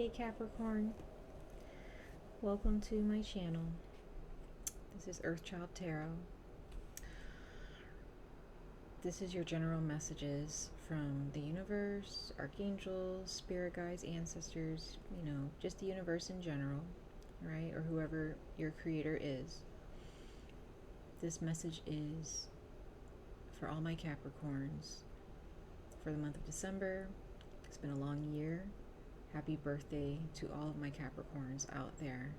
Hey Capricorn, welcome to my channel. This is Earthchild Tarot. This is your general messages from the universe, archangels, spirit guides, ancestors, just the universe in general, right? Or whoever your creator is. This message is for all my Capricorns for the month of December. It's been a long year. Happy birthday to all of my Capricorns out there.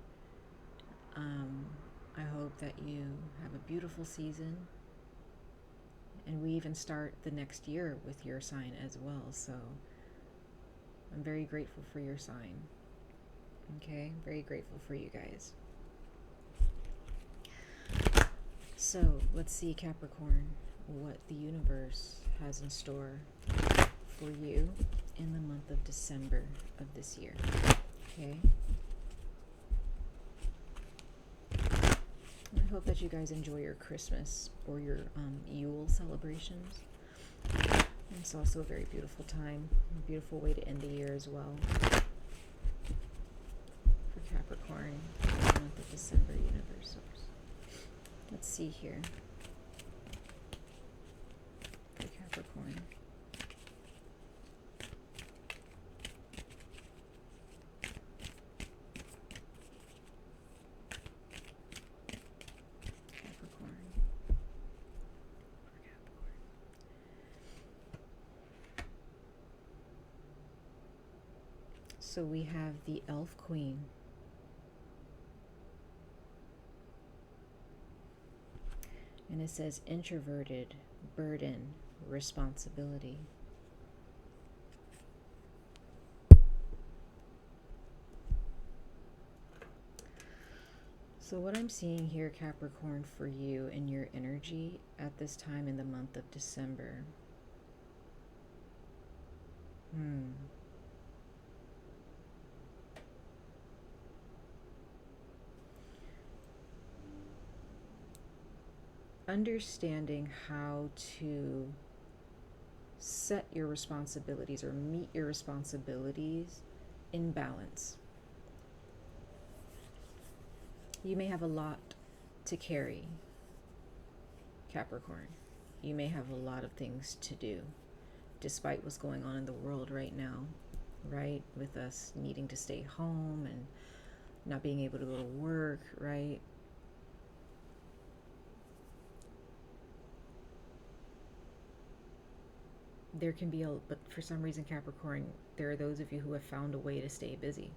I hope that you have a beautiful season. And we even start the next year with your sign as well. So I'm very grateful for your sign. Okay, very grateful for you guys. So let's see, Capricorn, what the universe has in store for you in the month of December of this year. Okay. I hope that you guys enjoy your Christmas or your Yule celebrations. It's also a very beautiful time, a beautiful way to end the year as well. For Capricorn, the month of December, universe. Let's see here. For Capricorn. So we have the Elf Queen. And it says introverted, burden, responsibility. So what I'm seeing here, Capricorn, for you and your energy at this time in the month of December. Understanding how to set your responsibilities or meet your responsibilities in balance. You may have a lot to carry, Capricorn. You may have a lot of things to do, despite what's going on in the world right now, right? With us needing to stay home and not being able to go to work, right? There can be but for some reason, Capricorn, there are those of you who have found a way to stay busy.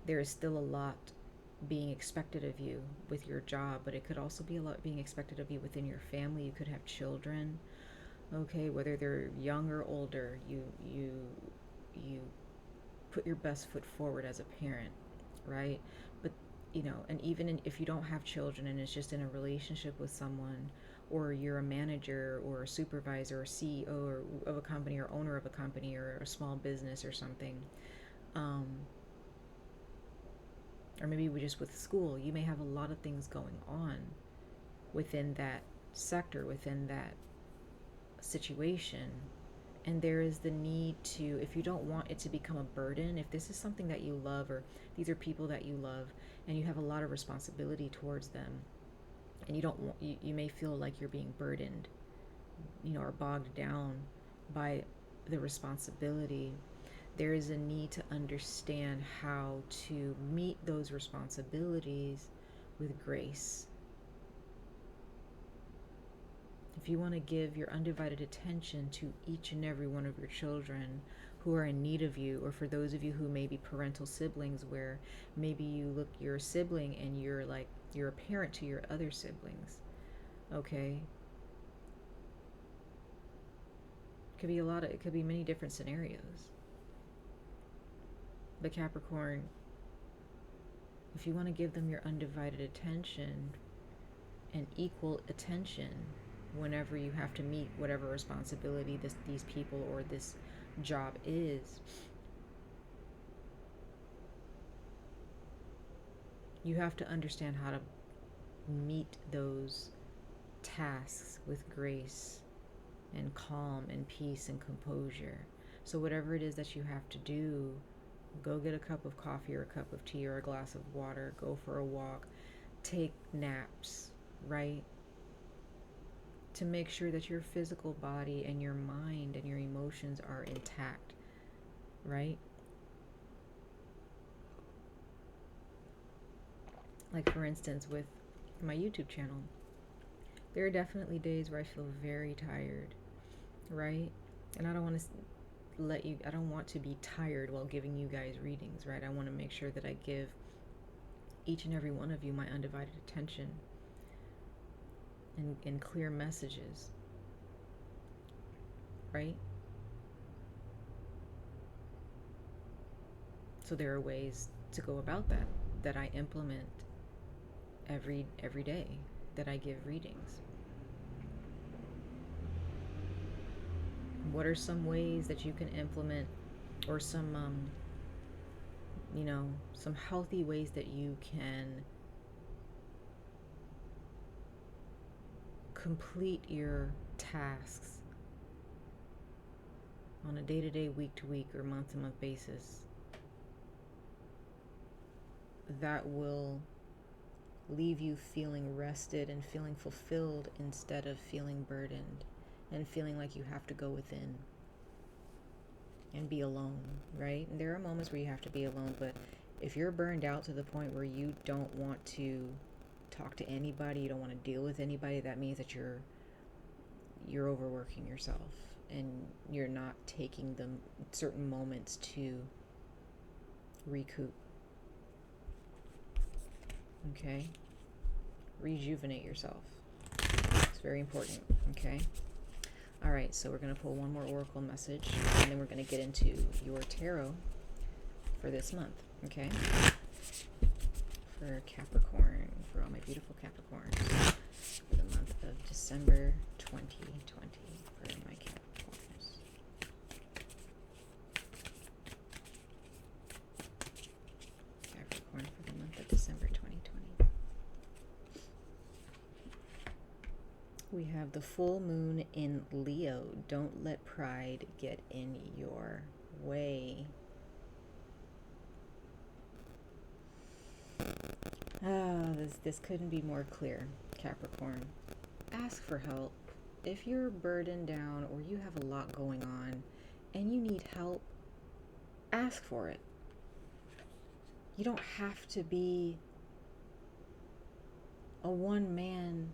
There is still a lot being expected of you with your job, but it could also be a lot being expected of you within your family. You could have children, okay, whether they're young or older. You put your best foot forward as a parent, right? But and even if you don't have children and it's just in a relationship with someone, or you're a manager or a supervisor or CEO of a company or owner of a company or a small business or something, or maybe we just with school, you may have a lot of things going on within that sector, within that situation. And there is the need to, if you don't want it to become a burden, if this is something that you love, or these are people that you love and you have a lot of responsibility towards them, and you don't want, you may feel like you're being burdened, or bogged down by the responsibility. There is a need to understand how to meet those responsibilities with grace. If you want to give your undivided attention to each and every one of your children who are in need of you, or for those of you who may be parental siblings, where maybe you're a sibling and you're a parent to your other siblings, okay? It could be many different scenarios. But Capricorn, if you want to give them your undivided attention and equal attention whenever you have to meet whatever responsibility these people or this job is, you have to understand how to meet those tasks with grace and calm and peace and composure. So whatever it is that you have to do Go get a cup of coffee or a cup of tea or a glass of water. Go for a walk. Take naps, right? To make sure that your physical body and your mind and your emotions are intact, right? Like, for instance, with my YouTube channel, there are definitely days where I feel very tired, right? And I don't want to I don't want to be tired while giving you guys readings, right? I want to make sure that I give each and every one of you my undivided attention and clear messages, right? So there are ways to go about that I implement every day that I give readings. What are some ways that you can implement, or some some healthy ways that you can complete your tasks on a day-to-day, week-to-week, or month-to-month basis that will leave you feeling rested and feeling fulfilled instead of feeling burdened and feeling like you have to go within and be alone, right? And there are moments where you have to be alone, but if you're burned out to the point where you don't want to talk to anybody, you don't want to deal with anybody, that means that you're overworking yourself and you're not taking the certain moments to recoup. Okay? Rejuvenate yourself. It's very important, okay? All right, so we're going to pull one more oracle message, and then we're going to get into your tarot for this month, okay? For Capricorn, for all my beautiful Capricorns, for the month of December 2020, for my Capricorns. Capricorn for the month of December 2020. We have the full moon in Leo. Don't let pride get in your way. This couldn't be more clear, Capricorn. Ask for help. If you're burdened down or you have a lot going on and you need help, ask for it. You don't have to be a one-man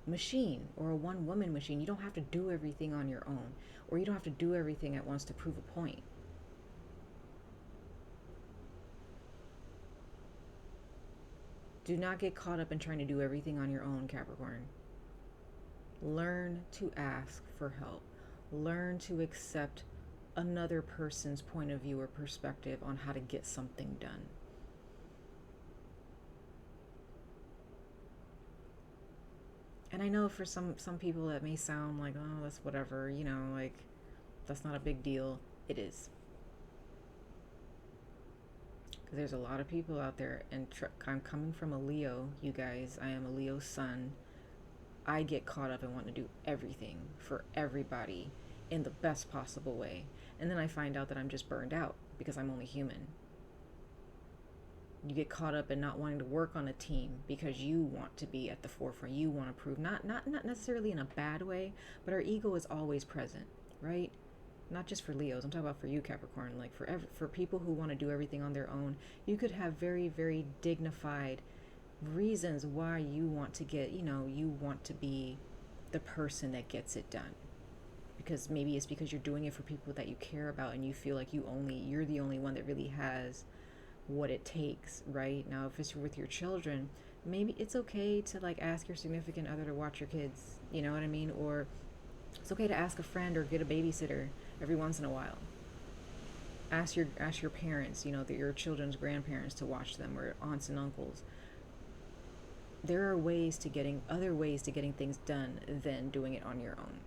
machine or a one-woman machine. You don't have to do everything on your own, or you don't have to do everything at once to prove a point. Do not get caught up in trying to do everything on your own, Capricorn. Learn to ask for help. Learn to accept another person's point of view or perspective on how to get something done. And I know for some people that may sound like, oh, that's whatever, like, that's not a big deal. It is. Because there's a lot of people out there, and I'm coming from a Leo, you guys. I am a Leo sun. I get caught up and want to do everything for everybody in the best possible way. And then I find out that I'm just burned out because I'm only human. You get caught up in not wanting to work on a team because you want to be at the forefront. You want to prove, not necessarily in a bad way, but our ego is always present, right? Not just for Leos. I'm talking about for you, Capricorn. Like for people who want to do everything on their own, you could have very, very dignified reasons why you want to get, you want to be the person that gets it done. Because maybe it's because you're doing it for people that you care about and you feel like you're the only one that really has what it takes, right? Now, if it's with your children, maybe it's okay to like ask your significant other to watch your kids, you know what I mean? Or it's okay to ask a friend or get a babysitter every once in a while. Ask your parents, your children's grandparents to watch them, or aunts and uncles. There are other ways to getting things done than doing it on your own.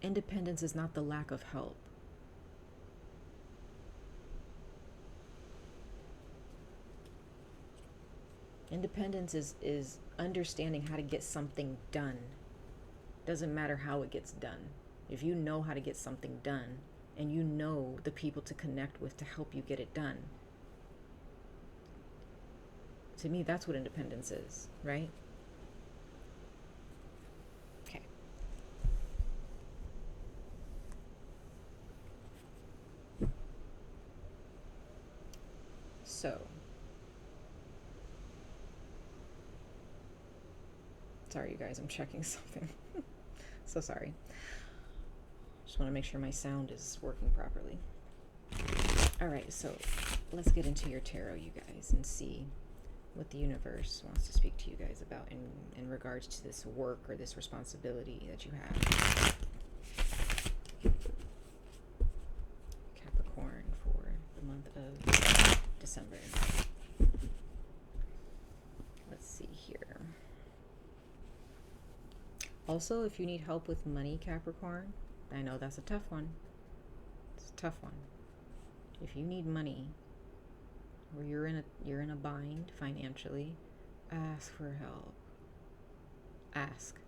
Independence is not the lack of help. Independence is understanding how to get something done. Doesn't matter how it gets done. If you know how to get something done and you know the people to connect with to help you get it done. To me, that's what independence is, right? Okay. So, sorry, you guys, I'm checking something. So sorry. Just want to make sure my sound is working properly. All right, so let's get into your tarot, you guys, and see what the universe wants to speak to you guys about in regards to this work or this responsibility that you have. Capricorn for the month of December. Let's see here. Also, if you need help with money, Capricorn, I know that's a tough one. It's a tough one. If you need money, or you're in a bind financially, ask for help. Ask.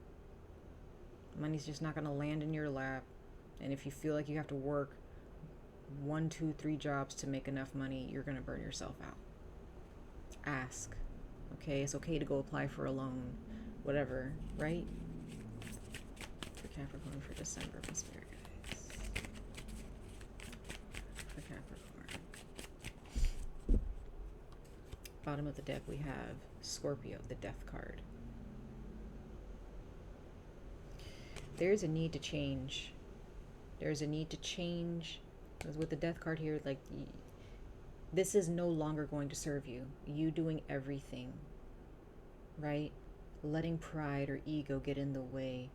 Money's just not going to land in your lap, and if you feel like you have to work 1, 2, 3 jobs to make enough money, you're going to burn yourself out. Ask. Okay, it's okay to go apply for a loan, whatever, right? For Capricorn for December, my spirit guys. For Capricorn. Bottom of the deck we have Scorpio, the death card. There's a need to change. There's a need to change. Because with the death card here, like, this is no longer going to serve you. You doing everything, right? Letting pride or ego get in the way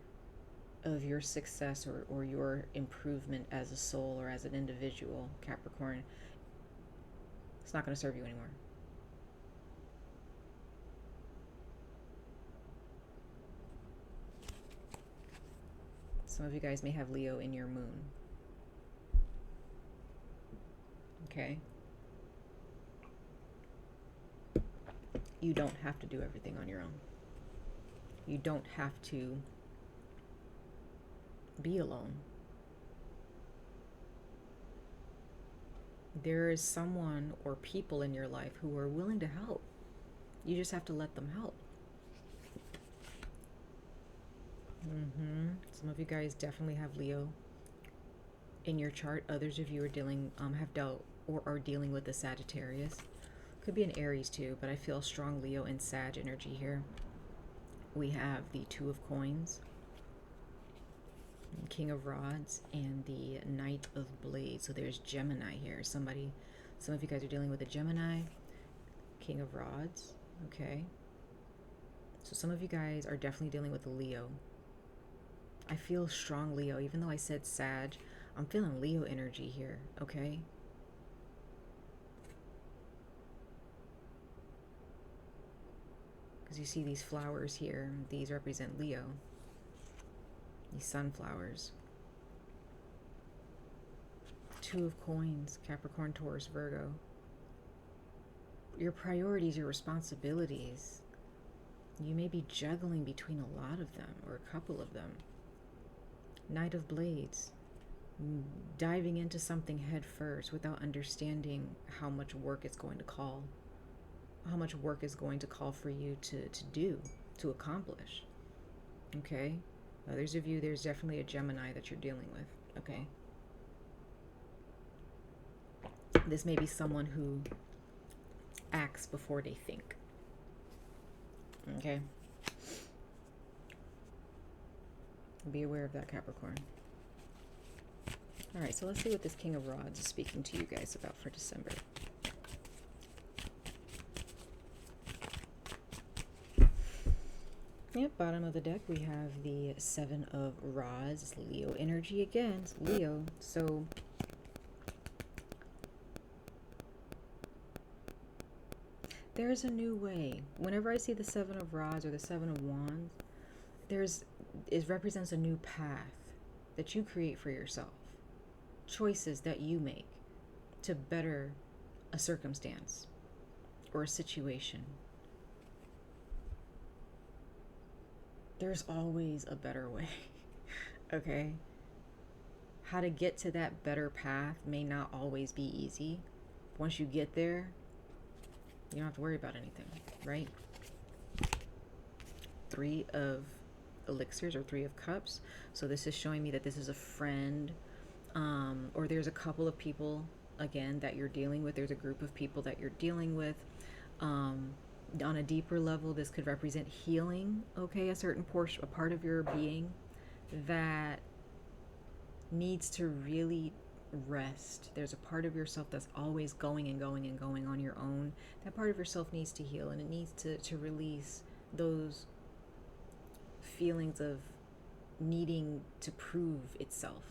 of your success or your improvement as a soul or as an individual, Capricorn. It's not going to serve you anymore. Some of you guys may have Leo in your moon. Okay? You don't have to do everything on your own. You don't have to be alone. There is someone or people in your life who are willing to help. You just have to let them help. Some of you guys definitely have Leo in your chart. Others of you are have dealt or are dealing with a Sagittarius. Could be an Aries too, but I feel strong Leo and Sag energy here. We have the Two of Coins, King of Rods, and the Knight of Blades. So there's Gemini here. Some of you guys are dealing with a Gemini, King of Rods. Okay. So some of you guys are definitely dealing with a Leo. I feel strong Leo. Even though I said Sag, I'm feeling Leo energy here, okay? Because you see these flowers here. These represent Leo. These sunflowers. Two of Coins, Capricorn, Taurus, Virgo. Your priorities, your responsibilities. You may be juggling between a lot of them or a couple of them. Knight of Blades, diving into something head first without understanding how much work it's going to call, for you to accomplish. Okay? Others of you, there's definitely a Gemini that you're dealing with. Okay? This may be someone who acts before they think. Okay? Be aware of that, Capricorn. All right, so let's see what this King of Rods is speaking to you guys about for December. Yep, bottom of the deck, we have the Seven of Rods. It's Leo energy again. It's Leo. So there's a new way. Whenever I see the Seven of Rods or the Seven of Wands, it represents a new path that you create for yourself. Choices that you make to better a circumstance or a situation. There's always a better way. Okay? how to get to that better path may not always be easy. Once you get there, you don't have to worry about anything, right? 3 of elixirs or 3 of cups. So this is showing me that this is a friend, or there's a couple of people, again, that you're dealing with. There's a group of people that you're dealing with. On a deeper level, this could represent healing, okay? A certain portion, a part of your being that needs to really rest. There's a part of yourself that's always going and going and going on your own. That part of yourself needs to heal, and it needs to release those feelings of needing to prove itself.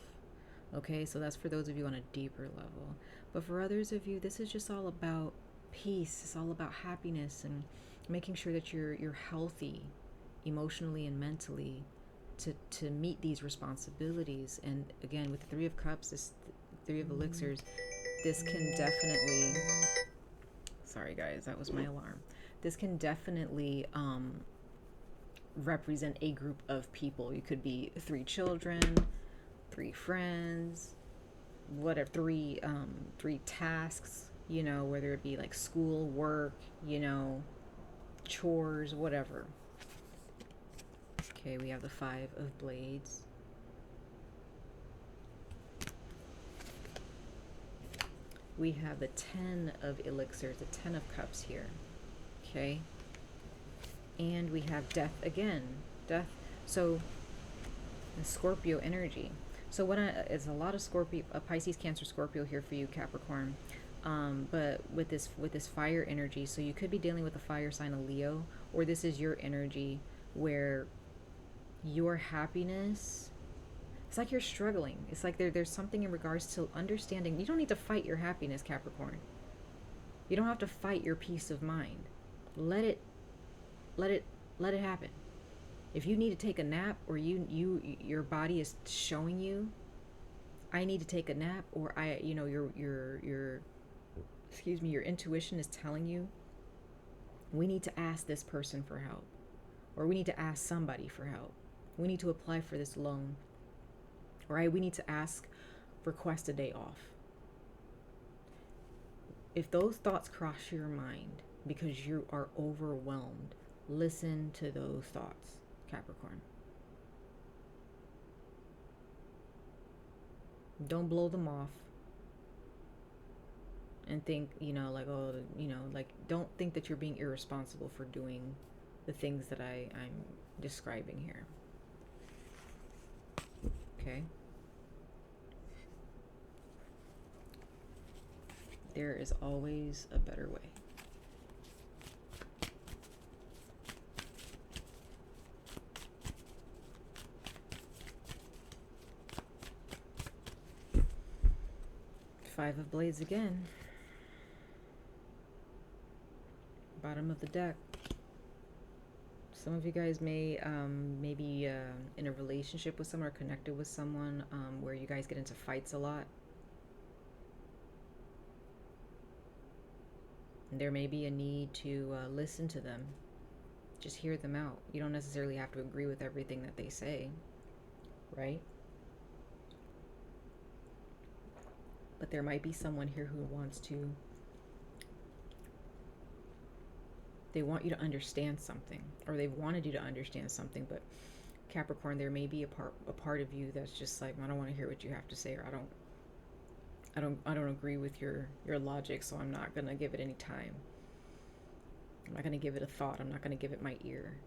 Okay, so that's for those of you on a deeper level. But for others of you, this is just all about peace. It's all about happiness and making sure that you're healthy emotionally and mentally to meet these responsibilities. And again, with the 3 of cups, this 3 of elixirs, this can definitely, sorry guys, that was my alarm. This can definitely represent a group of people. You could be 3 children, 3 friends, whatever, 3 tasks, you know, whether it be like school, work, you know, chores, whatever. Okay, we have the 5 of blades. We have the 10 of elixirs, the 10 of cups here. Okay. And we have death again. Death. So Scorpio energy. So it's a lot of Scorpio, Pisces, Cancer, Scorpio here for you, Capricorn. But with this fire energy, so you could be dealing with a fire sign of Leo, or this is your energy where your happiness, it's like you're struggling. It's like there's something in regards to understanding. You don't need to fight your happiness, Capricorn. You don't have to fight your peace of mind. Let it happen. If you need to take a nap, or your body is showing you, I need to take a nap, or your intuition is telling you, we need to ask this person for help, or we need to ask somebody for help. We need to apply for this loan, right? We need to request a day off. If those thoughts cross your mind because you are overwhelmed, listen to those thoughts, Capricorn. Don't blow them off and think, don't think that you're being irresponsible for doing the things that I'm describing here. Okay? There is always a better way. Five of blades again. Bottom of the deck. Some of you guys may maybe in a relationship with someone or connected with someone where you guys get into fights a lot. And there may be a need to listen to them. Just hear them out. You don't necessarily have to agree with everything that they say, right? But there might be someone here who wants to, they want you to understand something, or they've wanted you to understand something. But Capricorn, there may be a part of you that's just like, I don't want to hear what you have to say, or I don't agree with your logic, so I'm not gonna give it any time. I'm not gonna give it a thought. I'm not gonna give it my ear.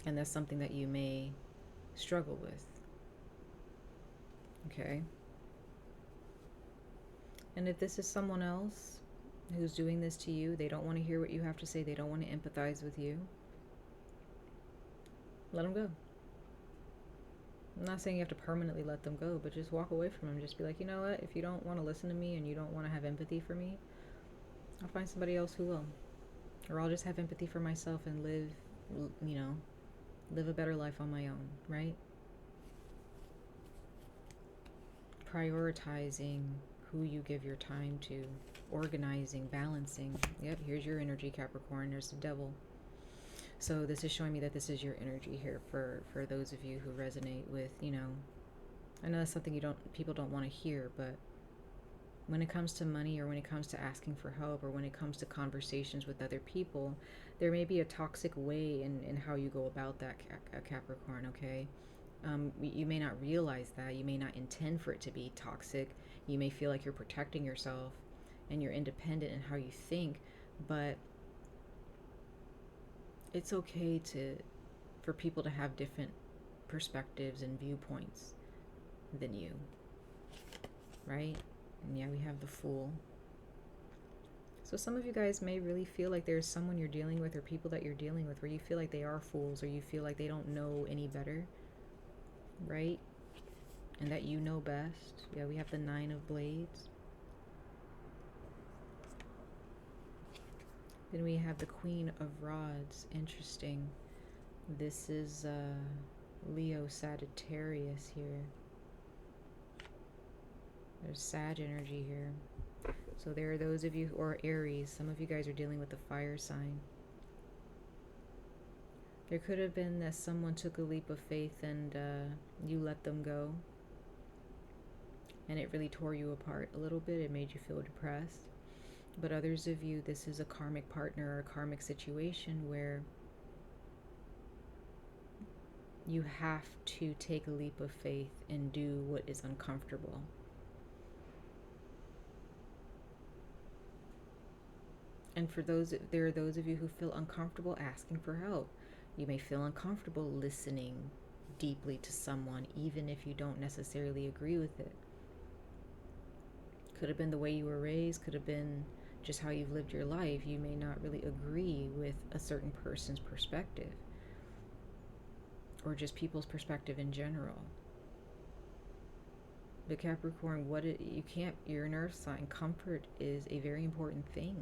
And that's something that you may struggle with. Okay? And if this is someone else who's doing this to you, they don't want to hear what you have to say, they don't want to empathize with you, let them go. I'm not saying you have to permanently let them go, but just walk away from them. Just be like, you know what? If you don't want to listen to me and you don't want to have empathy for me, I'll find somebody else who will. Or I'll just have empathy for myself and live a better life on my own, right? Prioritizing who you give your time to organizing, balancing. Yep, here's your energy, Capricorn. There's the devil. So this is showing me that this is your energy here for those of you who resonate with, you know, I know that's something people don't want to hear, but when it comes to money, or when it comes to asking for help, or when it comes to conversations with other people, there may be a toxic way in how you go about that, Capricorn, okay? You may not realize that. You may not intend for it to be toxic. You may feel like you're protecting yourself and you're independent in how you think, but it's okay for people to have different perspectives and viewpoints than you, right? And yeah, we have the Fool. So some of you guys may really feel like there's someone you're dealing with, or people that you're dealing with, where you feel like they are fools, or you feel like they don't know any better, right? And that you know best. Yeah, we have the Nine of Blades. Then we have the Queen of Rods. Interesting. This is Leo Sagittarius here. There's Sag energy here. So there are those of you who are Aries. Some of you guys are dealing with the fire sign. There could have been that someone took a leap of faith and you let them go. And it really tore you apart a little bit. It made you feel depressed. But others of you, this is a karmic partner or a karmic situation where you have to take a leap of faith and do what is uncomfortable. And for those, there are those of you who feel uncomfortable asking for help. You may feel uncomfortable listening deeply to someone, even if you don't necessarily agree with it. Could have been the way you were raised, could have been just how you've lived your life. You may not really agree with a certain person's perspective, or just people's perspective in general. But Capricorn, you're an earth sign. Comfort is a very important thing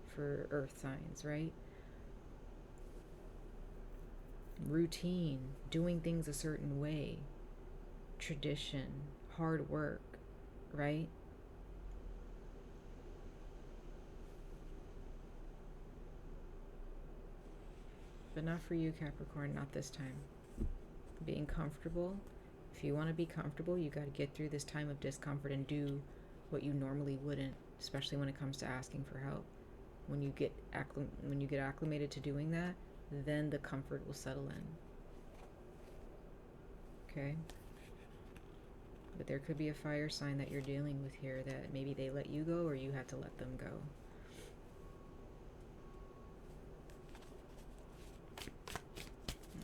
for earth signs, right? Routine, doing things a certain way, tradition, hard work, right? But not for you, Capricorn, not this time. Being comfortable. If you want to be comfortable, you got to get through this time of discomfort and do what you normally wouldn't, especially when it comes to asking for help. When you get acclimated to doing that, then the comfort will settle in. Okay? But there could be a fire sign that you're dealing with here, that maybe they let you go or you had to let them go.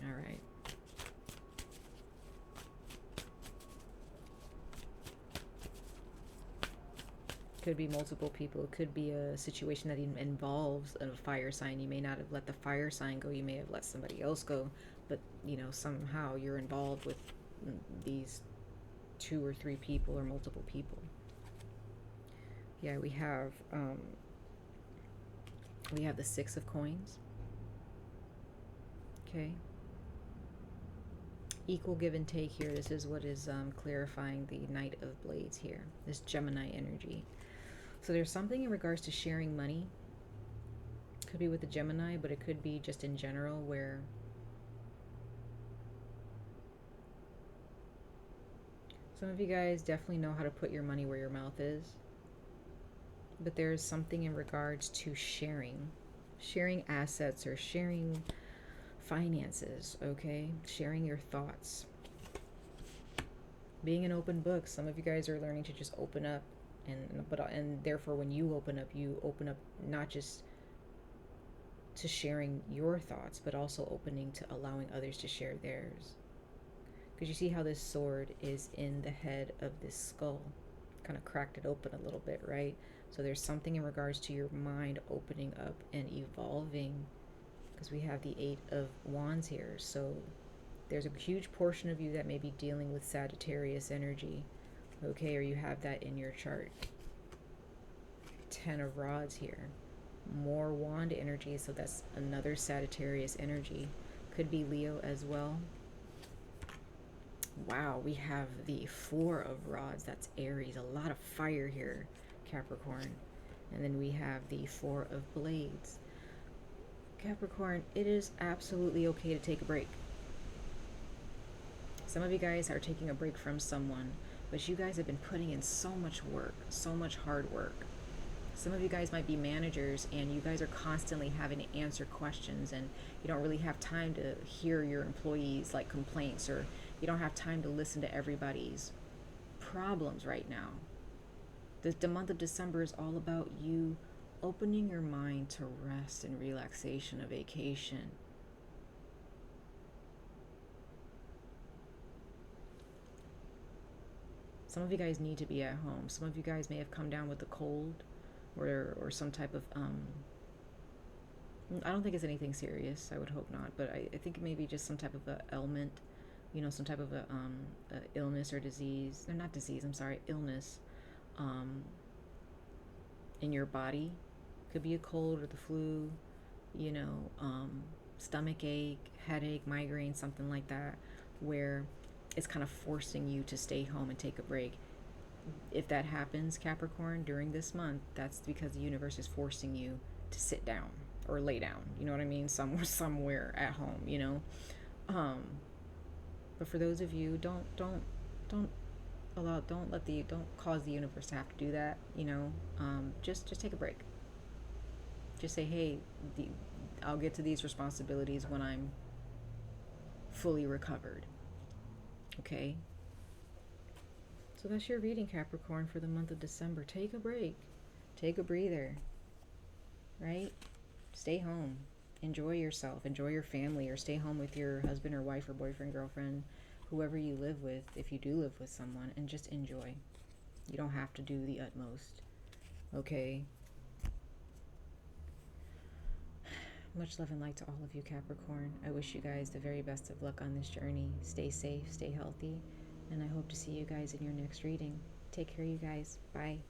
All right. Could be multiple people. It could be a situation that involves a fire sign. You may not have let the fire sign go. You may have let somebody else go. But, you know, somehow you're involved with these 2 or 3 people or multiple people. Yeah, we have the 6 of Coins. Okay. Equal give and take here. This is what is clarifying the Knight of Blades here. This Gemini energy. So there's something in regards to sharing money. Could be with the Gemini, but it could be just in general, where some of you guys definitely know how to put your money where your mouth is. But there's something in regards to sharing assets or sharing finances, okay? Sharing your thoughts. Being an open book. Some of you guys are learning to just open up. And therefore when you open up not just to sharing your thoughts, but also opening to allowing others to share theirs. Because you see how this sword is in the head of this skull, kind of cracked it open a little bit, right? So there's something in regards to your mind opening up and evolving, because we have the 8 of Wands here. So there's a huge portion of you that may be dealing with Sagittarius energy. Okay, or you have that in your chart. 10 of Rods here. More wand energy, so that's another Sagittarius energy. Could be Leo as well. Wow, we have the 4 of Rods. That's Aries. A lot of fire here, Capricorn. And then we have the Four of Blades. Capricorn, it is absolutely okay to take a break. Some of you guys are taking a break from someone, but you guys have been putting in so much work, so much hard work. Some of you guys might be managers and you guys are constantly having to answer questions, and you don't really have time to hear your employees' like complaints, or you don't have time to listen to everybody's problems right now. The month of December is all about you opening your mind to rest and relaxation, a vacation. Some of you guys need to be at home. Some of you guys may have come down with a cold or some type of I don't think it's anything serious. I would hope not, but I think it may be just some type of a ailment, some type of a illness or disease. Or not disease. I'm sorry, illness. In your body, could be a cold or the flu. Stomach ache, headache, migraine, something like that, where it's kind of forcing you to stay home and take a break. If that happens, Capricorn, during this month, that's because the universe is forcing you to sit down or lay down. You know what I mean? Somewhere at home. But for those of you, don't cause the universe to have to do that. Just take a break. Just say, hey, I'll get to these responsibilities when I'm fully recovered. Okay? So that's your reading, Capricorn, for the month of December. Take a break. Take a breather. Right? Stay home. Enjoy yourself. Enjoy your family, or stay home with your husband or wife or boyfriend, girlfriend, whoever you live with, if you do live with someone, and just enjoy. You don't have to do the utmost. Okay? Much love and light to all of you, Capricorn. I wish you guys the very best of luck on this journey. Stay safe, stay healthy, and I hope to see you guys in your next reading. Take care, you guys. Bye.